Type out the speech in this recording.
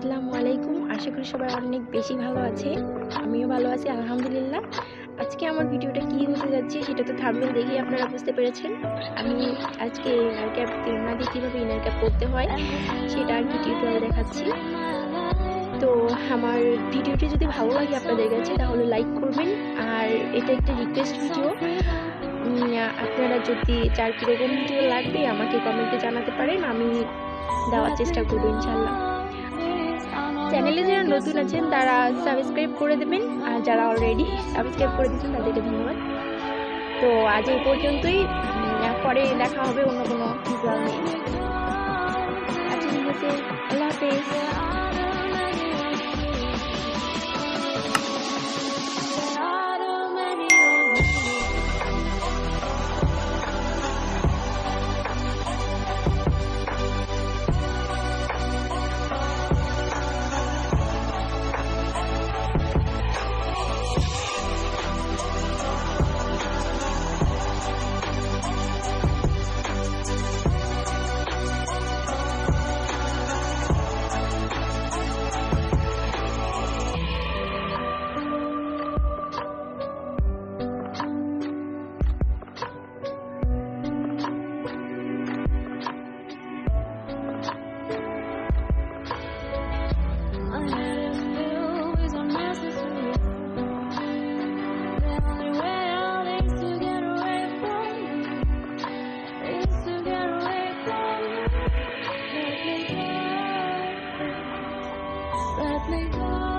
আসসালামু আলাইকুম। আশা করি সবাই অনেক বেশি ভালো আছে। আমিও ভালো আছি আলহামদুলিল্লাহ। আজকে আমার ভিডিওটা কি হতে যাচ্ছে সেটা তো থাম্বনেল দেখেই আপনারা বুঝতে পেরেছেন। আমি আজকে ইনার ক্যাপ না দিয়ে কীভাবে ইনার ক্যাপ করতে হয় সেটা আর কি টিউটোরিয়াল দেখাচ্ছি। তো আমার ভিডিওটি যদি ভালো লাগে আপনাদের কাছে তাহলে লাইক করবেন। আর এটা একটা রিকোয়েস্ট ভিডিও, আপনারা যদি চার কীরকম ভিডিও লাগবে আমাকে কমেন্টে জানাতে পারেন, আমি দেওয়ার চেষ্টা করবো ইনশাল্লাহ। চ্যানেলে যারা নতুন আছেন তারা সাবস্ক্রাইব করে দেবেন, আর যারা অলরেডি সাবস্ক্রাইব করে দিয়েছেন তাদেরকে ধন্যবাদ। তো আজ এই পর্যন্তই, পরে দেখা হবে অন্য কোনো টিউটোরিয়াল নিয়ে। আচ্ছা, ঠিক আছে, আল্লাহ হাফেজ। Let me go.